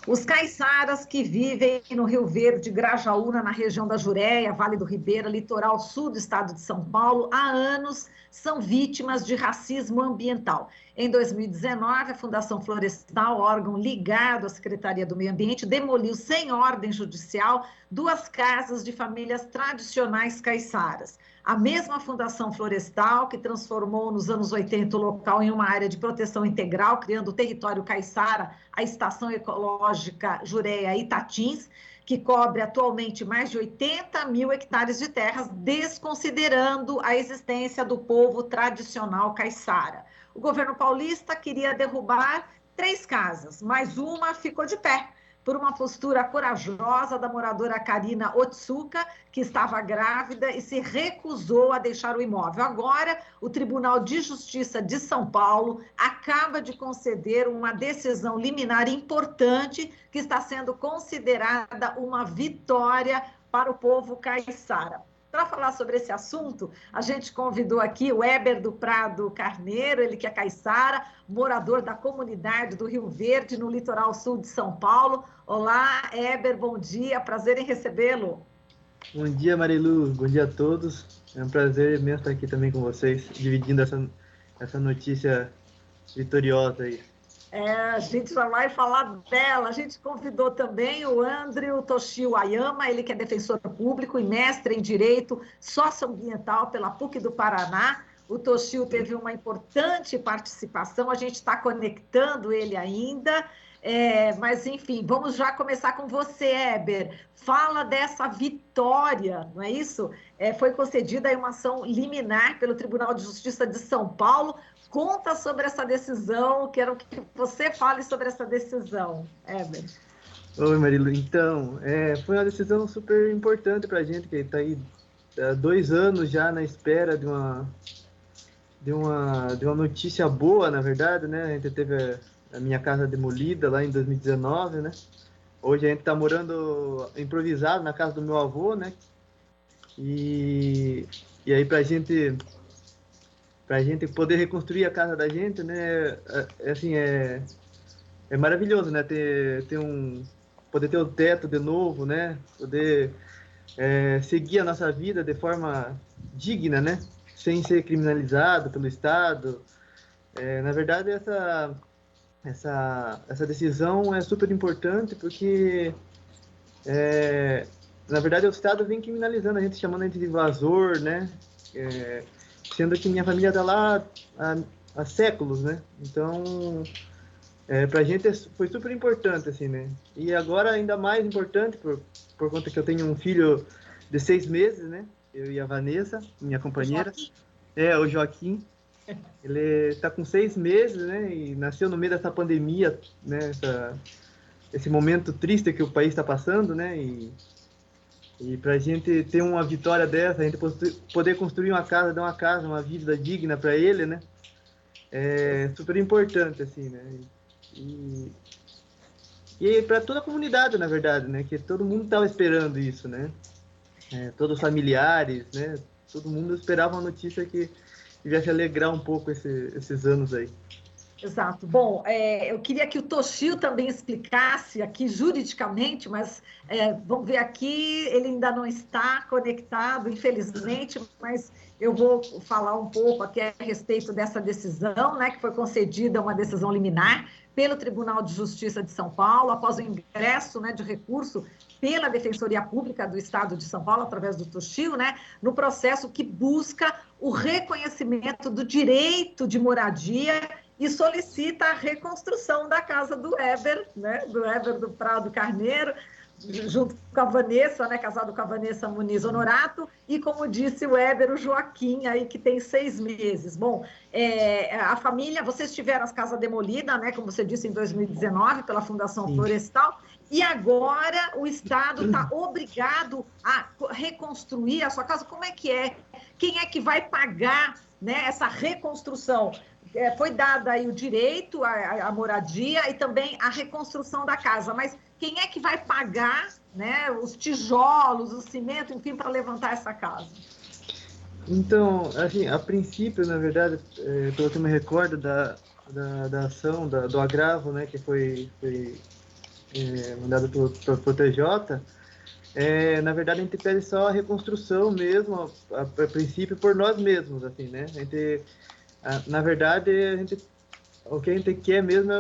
Os caiçaras que vivem no Rio Verde, Grajaúna, na região da Jureia, Vale do Ribeira, litoral sul do estado de São Paulo, há anos são vítimas de racismo ambiental. Em 2019, a Fundação Florestal, órgão ligado à Secretaria do Meio Ambiente, demoliu sem ordem judicial 2 casas de famílias tradicionais caiçaras. A mesma Fundação Florestal, que transformou nos anos 80 o local em uma área de proteção integral, criando o território caiçara, a Estação Ecológica Jureia Itatins, que cobre atualmente mais de 80 mil hectares de terras, desconsiderando a existência do povo tradicional caiçara. O governo paulista queria derrubar 3 casas, mas uma ficou de pé, por uma postura corajosa da moradora Karina Otsuka, que estava grávida e se recusou a deixar o imóvel. Agora, o Tribunal de Justiça de São Paulo acaba de conceder uma decisão liminar importante que está sendo considerada uma vitória para o povo caiçara. Para falar sobre esse assunto, a gente convidou aqui o Éber do Prado Carneiro, ele que é caiçara, morador da comunidade do Rio Verde, no litoral sul de São Paulo. Olá, Éber, bom dia, prazer em recebê-lo. Bom dia, Marilu, bom dia a todos. É um prazer mesmo estar aqui também com vocês, dividindo essa notícia vitoriosa aí. A gente já vai falar dela. A gente convidou também o Andrew Toshio Ayama, ele que é defensor público e mestre em Direito Socioambiental pela PUC do Paraná. O Toshio teve uma importante participação, a gente está conectando ele ainda, mas enfim, vamos já começar com você, Éber. Fala dessa vitória, não é isso? Foi concedida aí uma ação liminar pelo Tribunal de Justiça de São Paulo. Conta sobre essa decisão, quero que você fale sobre essa decisão, Éber. Oi, Marilu. Então, foi uma decisão super importante para a gente, que está aí há 2 anos já na espera de uma notícia boa, na verdade, né? A gente teve a minha casa demolida lá em 2019, né? Hoje a gente está morando improvisado na casa do meu avô, né? E aí para a gente poder reconstruir a casa da gente, né? Assim, é maravilhoso, né? Poder ter o teto de novo, né? Poder seguir a nossa vida de forma digna, né? Sem ser criminalizado pelo Estado. Na verdade, essa decisão é super importante porque, na verdade, o Estado vem criminalizando a gente, chamando a gente de invasor, né? Sendo que minha família está lá há séculos, né? Então, para a gente foi super importante, assim, né? E agora ainda mais importante por conta que eu tenho um filho de 6 meses, né? Eu e a Vanessa, minha companheira. O Joaquim. Ele está com 6 meses, né? E nasceu no meio dessa pandemia, né? Esse momento triste que o país está passando, né? E para a gente ter uma vitória dessa, a gente poder construir uma casa, dar uma vida digna para ele, né? É super importante, assim, né? E para toda a comunidade, na verdade, né? Que todo mundo estava esperando isso, né? Todos os familiares, né? Todo mundo esperava uma notícia que viesse alegrar um pouco esses anos aí. Exato. Bom, eu queria que o Toshio também explicasse aqui juridicamente, mas vamos ver aqui, ele ainda não está conectado, infelizmente, mas eu vou falar um pouco aqui a respeito dessa decisão, né, que foi concedida uma decisão liminar pelo Tribunal de Justiça de São Paulo, após o ingresso, né, de recurso pela Defensoria Pública do Estado de São Paulo, através do Toshio, né, no processo que busca o reconhecimento do direito de moradia e solicita a reconstrução da casa do Éber, né, do Éber do Prado Carneiro, junto com a Vanessa, né, casado com a Vanessa Muniz Honorato, e como disse o Éber, o Joaquim, aí, que tem 6 meses. Bom, a família, vocês tiveram as casas demolidas, né, como você disse, em 2019, pela Fundação Florestal, e agora o Estado está obrigado a reconstruir a sua casa. Como é que é? Quem é que vai pagar, né, essa reconstrução? Foi dado aí o direito à moradia e também a reconstrução da casa, mas quem é que vai pagar, né, os tijolos, o cimento, enfim, para levantar essa casa? Então, assim, a princípio, na verdade, pelo que eu me recordo da ação, do agravo, né, que foi mandado por TJ, na verdade a gente pede só a reconstrução mesmo, a princípio por nós mesmos, assim, né? Na verdade, o que a gente quer mesmo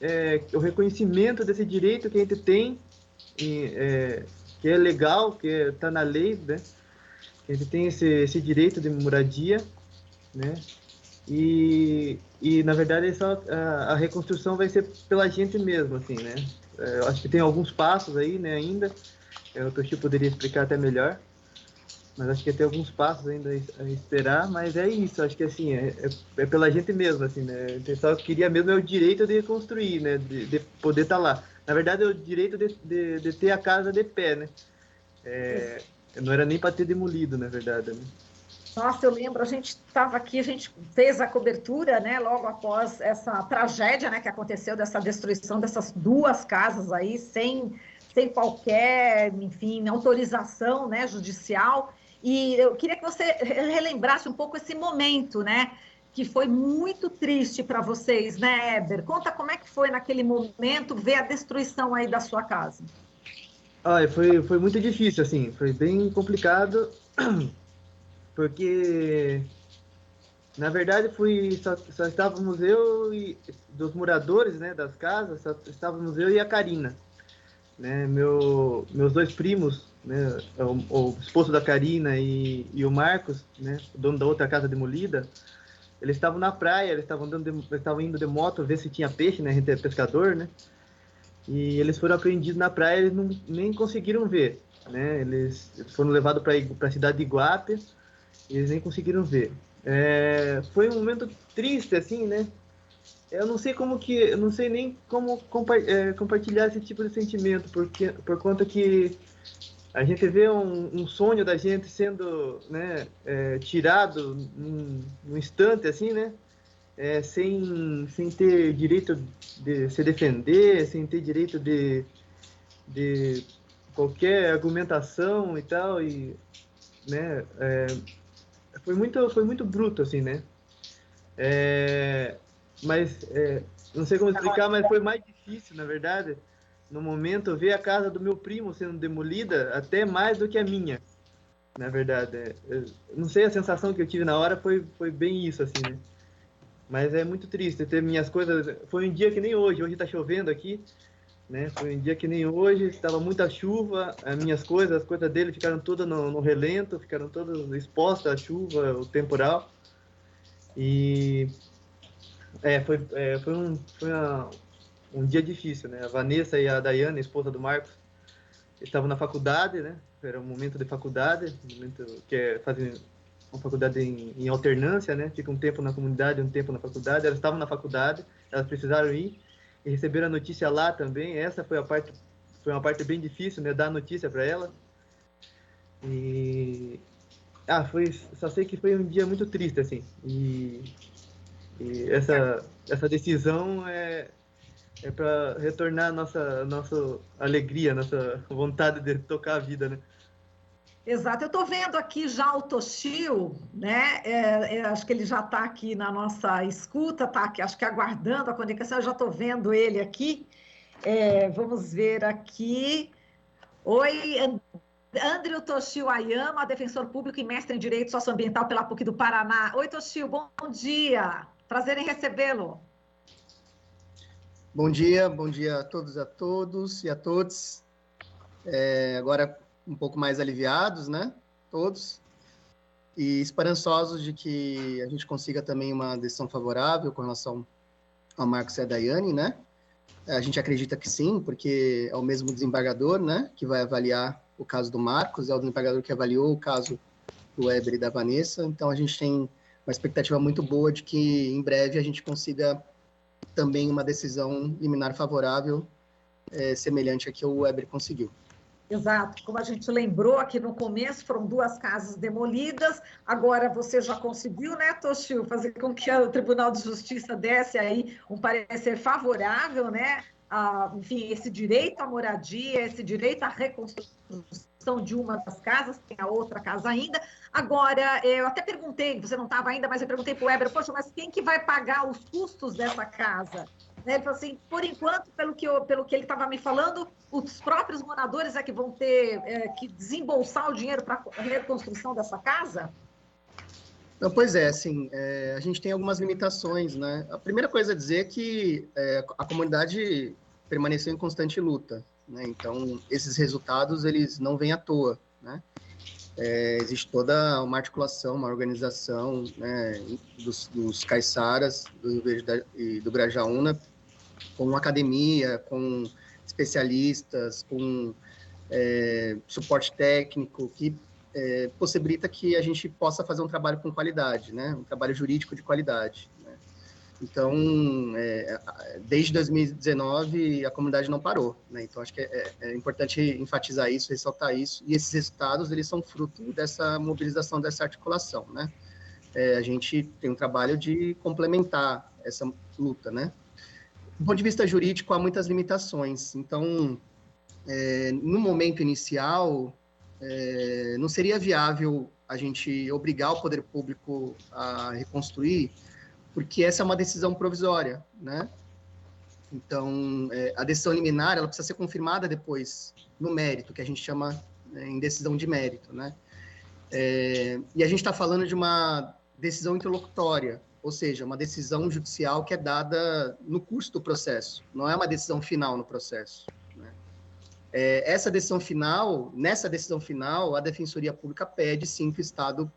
é o reconhecimento desse direito que a gente tem, que é legal, que está na lei, né? A gente tem esse direito de moradia, né? Na verdade, a reconstrução vai ser pela gente mesmo, assim, né? Eu acho que tem alguns passos aí, né, ainda. O Toshio poderia explicar até melhor, mas acho que tem alguns passos ainda a esperar, mas é isso, acho que assim, é pela gente mesmo, assim, né? A gente só queria mesmo o direito de reconstruir, né? De poder estar lá. Na verdade, é o direito de ter a casa de pé, né? Não era nem para ter demolido, na verdade, né? Nossa, eu lembro, a gente estava aqui, a gente fez a cobertura, né, logo após essa tragédia, né, que aconteceu, dessa destruição dessas duas casas aí, sem qualquer, enfim, autorização, né, judicial. E eu queria que você relembrasse um pouco esse momento, né, que foi muito triste para vocês, né, Eber? Conta como é que foi naquele momento ver a destruição aí da sua casa. Foi muito difícil, assim, foi bem complicado, porque na verdade só estávamos eu e dos moradores, né, das casas, só estávamos eu e a Karina, né, meus dois primos, né, o esposo da Karina e o Marcos, né, o dono da outra casa demolida. Eles estavam na praia, eles estavam indo de moto ver se tinha peixe, né, a gente é pescador, né, e eles foram apreendidos na praia, eles nem conseguiram ver, né, eles foram levados para a cidade de Iguape. Eles nem conseguiram ver. Foi um momento triste, assim, né? Eu não sei nem como compartilhar esse tipo de sentimento, porque por conta que a gente vê um sonho da gente sendo, né, tirado num instante, assim, né? Sem ter direito de se defender, sem ter direito de qualquer argumentação e tal, né? Foi muito bruto, assim, né? É, mas não sei como explicar, mas foi mais difícil, na verdade, no momento, ver a casa do meu primo sendo demolida até mais do que a minha, na verdade. Não sei, a sensação que eu tive na hora foi bem isso, assim, né? Mas é muito triste ter minhas coisas. Foi um dia que nem hoje tá chovendo aqui, né? Foi um dia que nem hoje, estava muita chuva, as coisas dele ficaram todas no relento, ficaram todas expostas à chuva, o temporal. E foi um dia difícil, né? A Vanessa e a Daiane, a esposa do Marcos, estavam na faculdade, né? Era um momento de faculdade, um momento que fazem uma faculdade em alternância, né? Fica um tempo na comunidade, um tempo na faculdade. Elas estavam na faculdade, elas precisaram ir e receberam a notícia lá também. Essa foi uma parte bem difícil, né? Dar a notícia para ela. E só sei que foi um dia muito triste, assim. E essa decisão é para retornar nossa alegria, nossa vontade de tocar a vida, né? Exato, eu estou vendo aqui já o Toshio, né? Acho que ele já está aqui na nossa escuta, está aqui, acho que aguardando a conexão, eu já estou vendo ele aqui. Vamos ver aqui. Oi, Andrew Toshio Ayama, defensor público e mestre em Direito Socioambiental pela PUC do Paraná. Oi, Toshio, bom dia. Prazer em recebê-lo. Bom dia a todos e a todos. Agora um pouco mais aliviados, né? Todos. E esperançosos de que a gente consiga também uma decisão favorável com relação ao Marcos e a Daiane, né? A gente acredita que sim, porque é o mesmo desembargador, né? Que vai avaliar o caso do Marcos, é o desembargador que avaliou o caso do Eber e da Vanessa. Então, a gente tem uma expectativa muito boa de que, em breve, a gente consiga também uma decisão liminar favorável, semelhante a que o Eber conseguiu. Exato, como a gente lembrou aqui no começo, foram duas casas demolidas, agora você já conseguiu, né, Toshio, fazer com que o Tribunal de Justiça desse aí um parecer favorável, né, enfim, esse direito à moradia, esse direito à reconstrução de uma das casas, tem a outra casa ainda. Agora, eu até perguntei, você não estava ainda, mas eu perguntei para o Weber, poxa, mas quem que vai pagar os custos dessa casa? né? Ele falou assim, por enquanto, pelo que ele estava me falando, os próprios moradores é que vão ter que desembolsar o dinheiro para a reconstrução dessa casa? Não, pois é, assim, a gente tem algumas limitações, né? A primeira coisa a dizer é que a comunidade permaneceu em constante luta, né? Então, esses resultados, eles não vêm à toa, né? Existe toda uma articulação, uma organização, né, dos caiçaras, do Rio Verde e do Grajaúna, com academia, com especialistas, com suporte técnico, que possibilita que a gente possa fazer um trabalho com qualidade, né? Um trabalho jurídico de qualidade, né? Então, desde 2019, a comunidade não parou, né? Então, acho que é importante enfatizar isso, ressaltar isso, e esses resultados, eles são fruto dessa mobilização, dessa articulação, né? A gente tem um trabalho de complementar essa luta, né? Do ponto de vista jurídico, há muitas limitações. Então, no momento inicial, não seria viável a gente obrigar o poder público a reconstruir, porque essa é uma decisão provisória, né? Então, a decisão liminar, ela precisa ser confirmada depois no mérito, que a gente chama em decisão de mérito, né? E a gente está falando de uma decisão interlocutória, ou seja, uma decisão judicial que é dada no curso do processo, não é uma decisão final no processo, né? Nessa decisão final, a Defensoria Pública pede, sim, que o Estado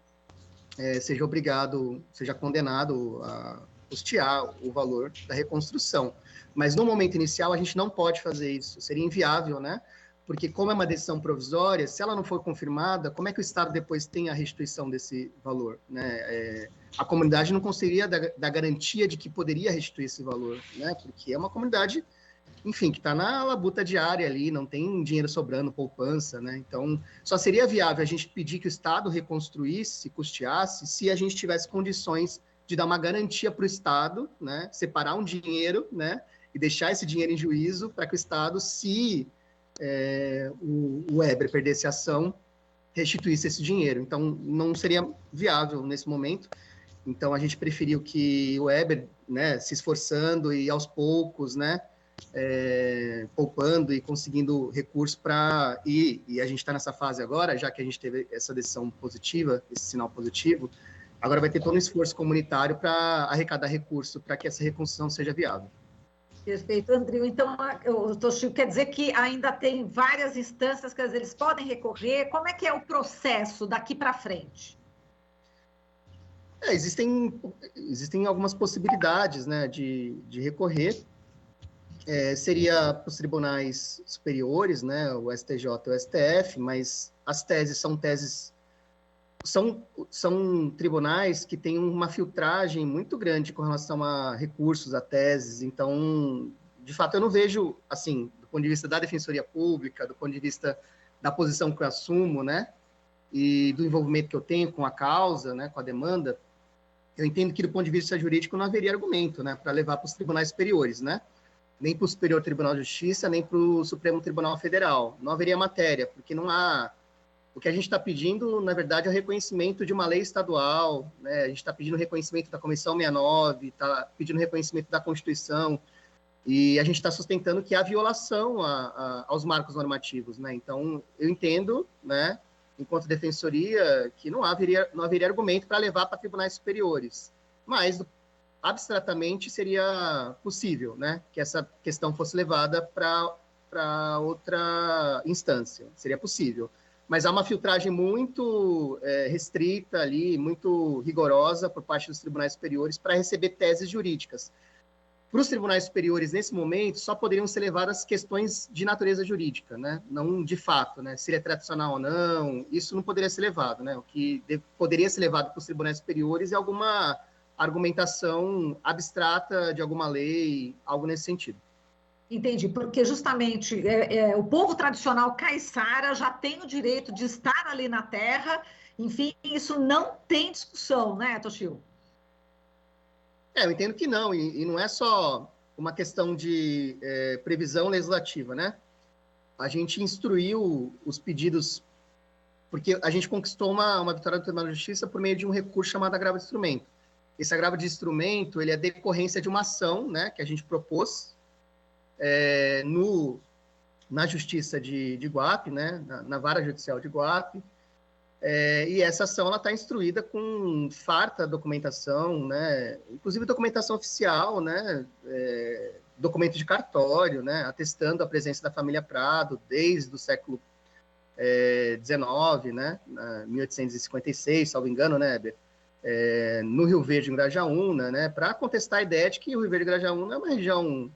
seja obrigado, seja condenado a custear o valor da reconstrução. Mas no momento inicial a gente não pode fazer isso, seria inviável, né? Porque como é uma decisão provisória, se ela não for confirmada, como é que o Estado depois tem a restituição desse valor, né? A comunidade não conseguiria dar garantia de que poderia restituir esse valor, né? Porque é uma comunidade, enfim, que está na labuta diária ali, não tem dinheiro sobrando, poupança, né? Então, só seria viável a gente pedir que o Estado reconstruísse, custeasse, se a gente tivesse condições de dar uma garantia para o Estado, né? Separar um dinheiro, né? E deixar esse dinheiro em juízo para que o Estado, se o Weber perdesse a ação, restituísse esse dinheiro. Então, não seria viável nesse momento. Então, a gente preferiu que o Weber, né, se esforçando e aos poucos, né, poupando e conseguindo recurso para ir, e a gente está nessa fase agora, já que a gente teve essa decisão positiva, esse sinal positivo, agora vai ter todo um esforço comunitário para arrecadar recurso para que essa reconstrução seja viável. Perfeito, Andril. Então, o Toshio quer dizer que ainda tem várias instâncias que eles podem recorrer. Como é que é o processo daqui para frente? Existem algumas possibilidades, né, de recorrer. Seria para os tribunais superiores, né, o STJ e o STF, mas as teses são tribunais que têm uma filtragem muito grande com relação a recursos, a teses. Então, de fato, eu não vejo, assim, do ponto de vista da Defensoria Pública, do ponto de vista da posição que eu assumo, né, e do envolvimento que eu tenho com a causa, né, com a demanda, eu entendo que, do ponto de vista jurídico, não haveria argumento, né, para levar para os tribunais superiores, né, nem para o Superior Tribunal de Justiça, nem para o Supremo Tribunal Federal. Não haveria matéria, porque não há... O que a gente está pedindo, na verdade, é o reconhecimento de uma lei estadual, né? A gente está pedindo reconhecimento da Comissão 69, está pedindo reconhecimento da Constituição, e a gente está sustentando que há violação aos marcos normativos, né? Então, eu entendo, né, enquanto defensoria, que não haveria argumento para levar para tribunais superiores, mas, abstratamente, seria possível, né, que essa questão fosse levada para outra instância, seria possível. Mas há uma filtragem muito restrita ali, muito rigorosa por parte dos tribunais superiores para receber teses jurídicas. Para os tribunais superiores, nesse momento, só poderiam ser levadas questões de natureza jurídica, né? Não de fato, né? Se ele é tradicional ou não, isso não poderia ser levado, né? O que poderia ser levado para os tribunais superiores é alguma argumentação abstrata de alguma lei, algo nesse sentido. Entendi, porque justamente o povo tradicional caiçara já tem o direito de estar ali na terra, enfim, isso não tem discussão, né, Toshio? Eu entendo que não, e não é só uma questão de previsão legislativa, né? A gente instruiu os pedidos, porque a gente conquistou uma vitória do Tribunal de Justiça por meio de um recurso chamado agravo de instrumento. esse agravo de instrumento, ele é decorrência de uma ação, né, que a gente propôs na Justiça de Iguape, né, na Vara Judicial de Iguape, e essa ação está instruída com farta documentação, né, inclusive documentação oficial, né, documento de cartório, né, atestando a presença da família Prado desde o século XIX, né, 1856, salvo engano, né, Heber? No Rio Verde, em Grajaúna, né, para contestar a ideia de que o Rio Verde e Grajaúna é uma região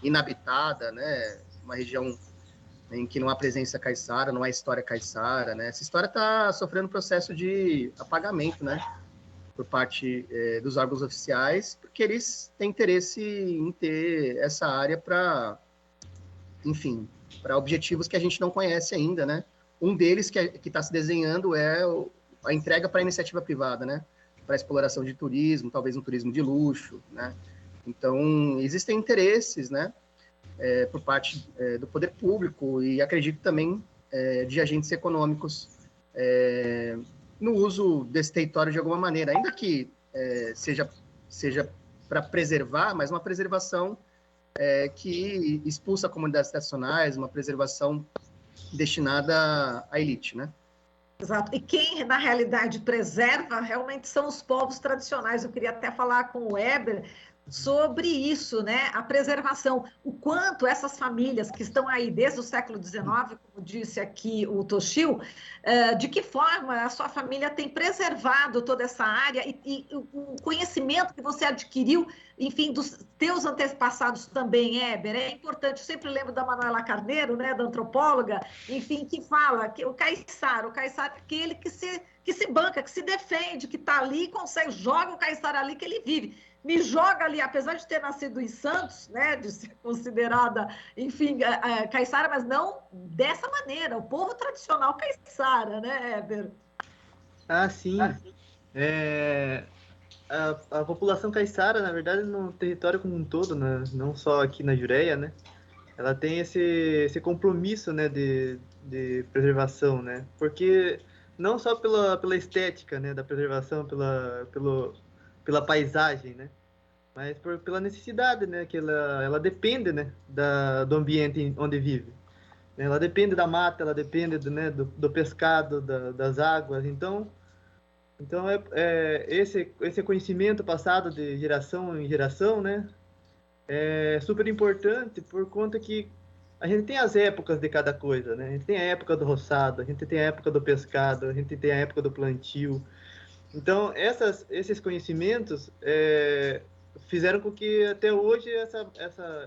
inabitada, né, uma região em que não há presença caiçara, não há história caiçara, né, essa história está sofrendo um processo de apagamento, né, por parte dos órgãos oficiais, porque eles têm interesse em ter essa área para, enfim, para objetivos que a gente não conhece ainda, né, um deles que está se desenhando é a entrega para a iniciativa privada, né? Para exploração de turismo, talvez um turismo de luxo, né? Então, existem interesses, né? Por parte do poder público e acredito também de agentes econômicos no uso desse território de alguma maneira, ainda que seja para preservar, mas uma preservação que expulsa comunidades tradicionais, uma preservação destinada à elite, né? Exato. E quem, na realidade, preserva realmente são os povos tradicionais. Eu queria até falar com o Weber sobre isso, né? A preservação. O quanto essas famílias que estão aí desde o século XIX, como disse aqui o Toshio, de que forma a sua família tem preservado toda essa área e o conhecimento que você adquiriu, enfim, dos teus antepassados também, Weber, é importante. Eu sempre lembro da Manuela Carneiro, né, da antropóloga, enfim, que fala que o caiçara é aquele que se banca, que se defende, que está ali e consegue, joga o caiçara ali que ele vive. Me joga ali, apesar de ter nascido em Santos, né, de ser considerada, enfim, caiçara, mas não dessa maneira, o povo tradicional caiçara, né, Heber? Ah, sim. A população caiçara, na verdade, no território como um todo, né, não só aqui na Jureia, né, ela tem esse compromisso, né, de preservação, né, porque não só pela estética, né, da preservação, pela paisagem, né, mas pela necessidade, né, que ela depende, né, do ambiente onde vive. Ela depende da mata, ela depende do pescado, das águas. Então esse conhecimento passado de geração em geração, né, é super importante por conta que a gente tem as épocas de cada coisa, né? A gente tem a época do roçado, a gente tem a época do pescado, a gente tem a época do plantio. Então, esses conhecimentos fizeram com que até hoje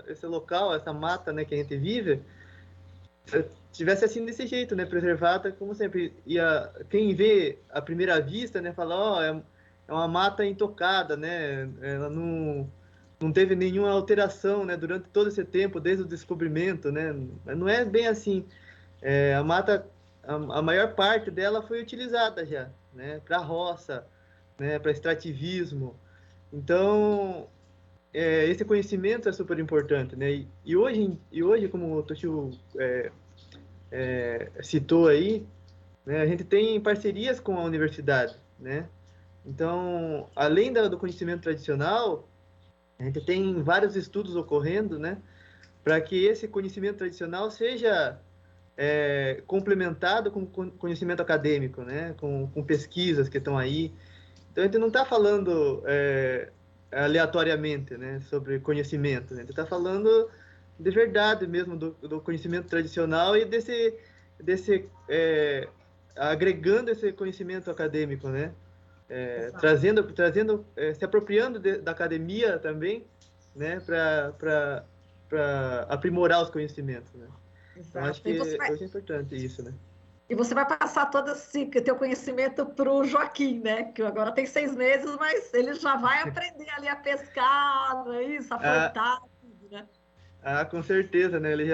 esse local, essa mata, né, que a gente vive, tivesse assim desse jeito, né, preservada como sempre. Quem vê à primeira vista, né, fala, ó, é uma mata intocada, né? Ela não teve nenhuma alteração, né, durante todo esse tempo, desde o descobrimento, né? Mas não é bem assim. A mata, a maior parte dela foi utilizada já, né, para roça, né, para extrativismo. Então, esse conhecimento é super importante, né? E hoje, como o Toshio citou aí, né, a gente tem parcerias com a universidade, né? Então, além do conhecimento tradicional, a gente tem vários estudos ocorrendo, né, para que esse conhecimento tradicional seja complementado com conhecimento acadêmico, né, com pesquisas que estão aí. Então, a gente não está falando aleatoriamente, né, sobre conhecimento. A gente está falando de verdade mesmo do conhecimento tradicional e agregando esse conhecimento acadêmico, né? Trazendo, se apropriando da academia também, né, para aprimorar os conhecimentos, né? Então, acho Exato. que hoje é importante isso, né? E você vai passar todo esse teu conhecimento para o Joaquim, né? Que agora tem 6 meses, mas ele já vai aprender ali a pescar, não é isso? A Ah, plantar, tudo, né? com certeza, né? Ele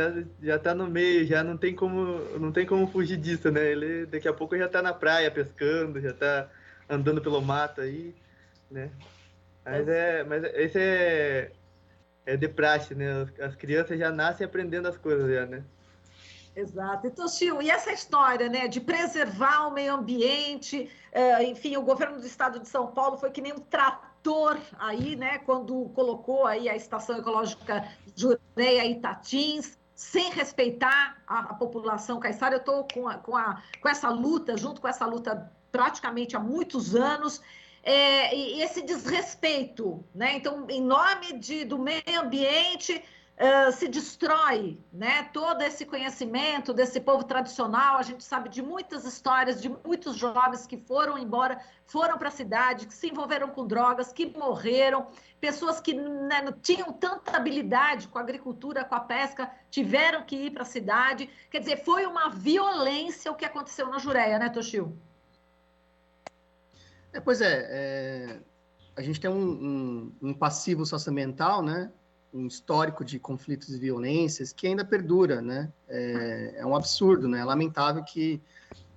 já tá no meio, já não tem como fugir disso, né? Ele daqui a pouco já tá na praia pescando, já tá andando pelo mato aí, né? Mas esse é de praxe, né? As crianças já nascem aprendendo as coisas já, né? Exato. Então, Sil, e essa história, né, de preservar o meio ambiente, enfim, o governo do estado de São Paulo foi que nem um trator aí, né, quando colocou aí a Estação Ecológica Jureia Itatins, sem respeitar a população caiçara. Eu estou com essa luta, junto com essa luta praticamente há muitos anos, e esse desrespeito, né? Então, em nome do meio ambiente, se destrói, né, todo esse conhecimento desse povo tradicional. A gente sabe de muitas histórias de muitos jovens que foram embora, foram para a cidade, que se envolveram com drogas, que morreram, pessoas que, né, não tinham tanta habilidade com a agricultura, com a pesca, tiveram que ir para a cidade. Quer dizer, foi uma violência o que aconteceu na Jureia, né, Toshio? Pois é, a gente tem um passivo socioambiental, né? Um histórico de conflitos e violências que ainda perdura, né? É um absurdo, né? É lamentável que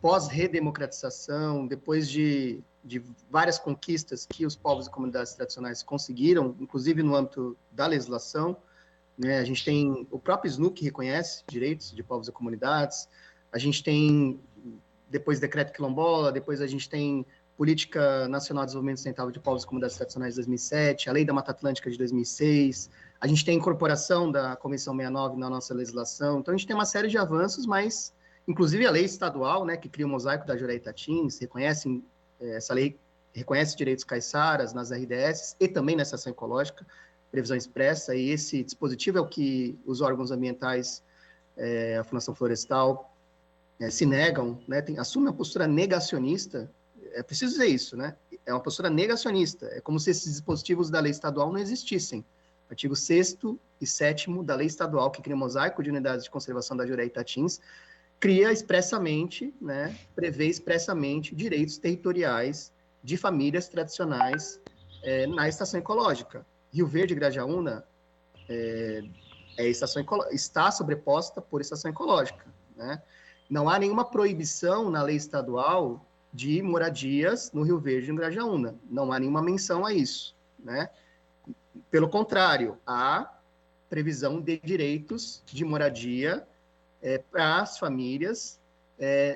pós-redemocratização, depois de várias conquistas que os povos e comunidades tradicionais conseguiram, inclusive no âmbito da legislação, né? A gente tem o próprio SNU que reconhece direitos de povos e comunidades, a gente tem depois decreto quilombola, depois a gente tem Política Nacional de Desenvolvimento Sustentável de Povos e Comunidades Tradicionais de 2007, a Lei da Mata Atlântica de 2006, a gente tem a incorporação da Convenção 69 na nossa legislação. Então, a gente tem uma série de avanços, mas, inclusive, a lei estadual, né, que cria o mosaico da Jureia Itatins, essa lei reconhece direitos caiçaras nas RDS e também na estação ecológica, previsão expressa, e esse dispositivo é o que os órgãos ambientais, a Fundação Florestal, se negam, né, assumem uma postura negacionista. É preciso dizer isso, né? É uma postura negacionista. É como se esses dispositivos da lei estadual não existissem. Artigo 6º e 7º da lei estadual, que cria o mosaico de unidades de conservação da Jureia Itatins, cria expressamente, né, prevê expressamente direitos territoriais de famílias tradicionais na estação ecológica. Rio Verde e Grajaúna está sobreposta por estação ecológica, né? Não há nenhuma proibição na lei estadual de moradias no Rio Verde e no Grajaúna. Não há nenhuma menção a isso, né? Pelo contrário, há previsão de direitos de moradia para as famílias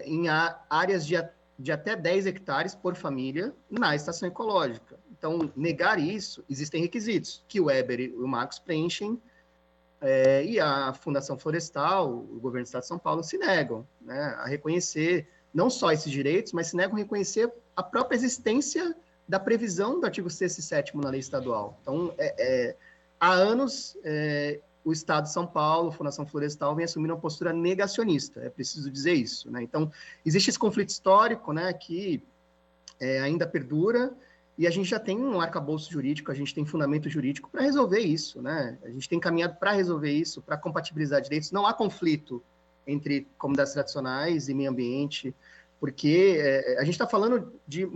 em áreas de até 10 hectares por família na estação ecológica. Então, negar isso, existem requisitos que o Weber e o Marcos preenchem e a Fundação Florestal, o governo do Estado de São Paulo, se negam, né, a reconhecer não só esses direitos, mas se negam a reconhecer a própria existência da previsão do artigo 6º e 7º na lei estadual. Então, há anos, o Estado de São Paulo, a Fundação Florestal, vem assumindo uma postura negacionista, é preciso dizer isso, né? Então, existe esse conflito histórico, né, que ainda perdura, e a gente já tem um arcabouço jurídico, a gente tem fundamento jurídico para resolver isso, né? A gente tem caminhado para resolver isso, para compatibilizar direitos. Não há conflito entre comunidades tradicionais e meio ambiente, porque a gente está falando de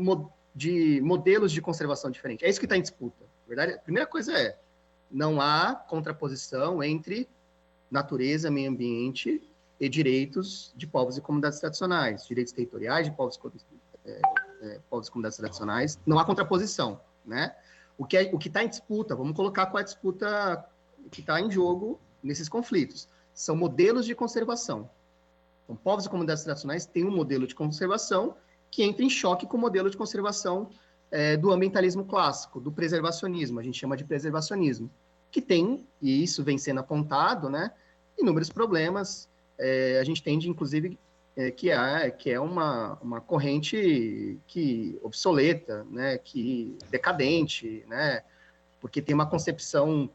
modelos de conservação diferentes. É isso que está em disputa. Na verdade, a primeira coisa não há contraposição entre natureza, meio ambiente e direitos de povos e comunidades tradicionais, direitos territoriais de povos e comunidades tradicionais. Não há contraposição, né? O que está em disputa, vamos colocar qual é a disputa que está em jogo nesses conflitos. São modelos de conservação. Então, povos e comunidades tradicionais têm um modelo de conservação que entra em choque com o modelo de conservação do ambientalismo clássico, do preservacionismo, a gente chama de preservacionismo, que tem, e isso vem sendo apontado, né, inúmeros problemas. A gente tende, inclusive, que é uma corrente obsoleta, né, que decadente, né, porque tem uma concepção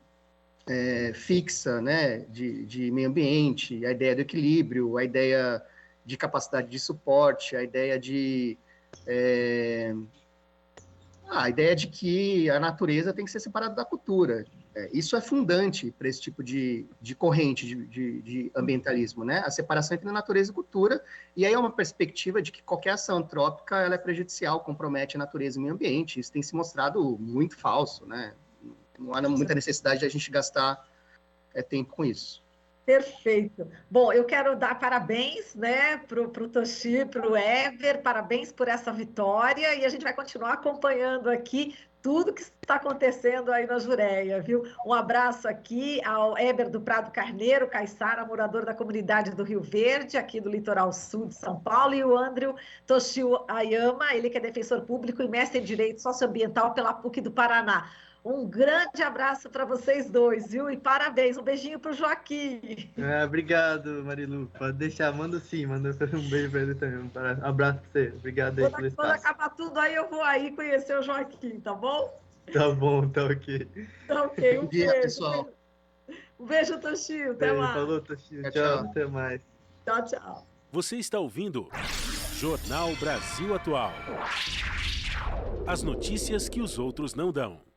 fixa, né, de meio ambiente, a ideia do equilíbrio, a ideia de capacidade de suporte, a ideia de que a natureza tem que ser separada da cultura. Isso é fundante para esse tipo de corrente de ambientalismo, né? A separação entre natureza e cultura, e aí é uma perspectiva de que qualquer ação antrópica ela é prejudicial, compromete a natureza e o meio ambiente. Isso tem se mostrado muito falso, né? Não há muita necessidade de a gente gastar tempo com isso. Perfeito. Bom, eu quero dar parabéns, né, para o Toshi, para o Weber, parabéns por essa vitória, e a gente vai continuar acompanhando aqui tudo que está acontecendo aí na Jureia, viu? Um abraço aqui ao Éber do Prado Carneiro, Caiçara, morador da comunidade do Rio Verde, aqui do litoral sul de São Paulo, e o Andrew Toshio Ayama, ele que é defensor público e mestre em Direito Socioambiental pela PUC do Paraná. Um grande abraço para vocês dois, viu? E parabéns. Um beijinho para o Joaquim. Obrigado, Marilu. Pode deixar, manda sim, manda um beijo para ele também. Um abraço para você. Obrigado aí pelo espaço. Quando acabar tudo aí, eu vou aí conhecer o Joaquim, tá bom? Tá bom, tá ok. Tá ok, um dia, beijo. pessoal. Um beijo, Toshio. Até mais. Falou, Toshio. Tchau, Tchau, tchau. até mais. Tchau, tchau. Você está ouvindo Jornal Brasil Atual. As notícias que os outros não dão.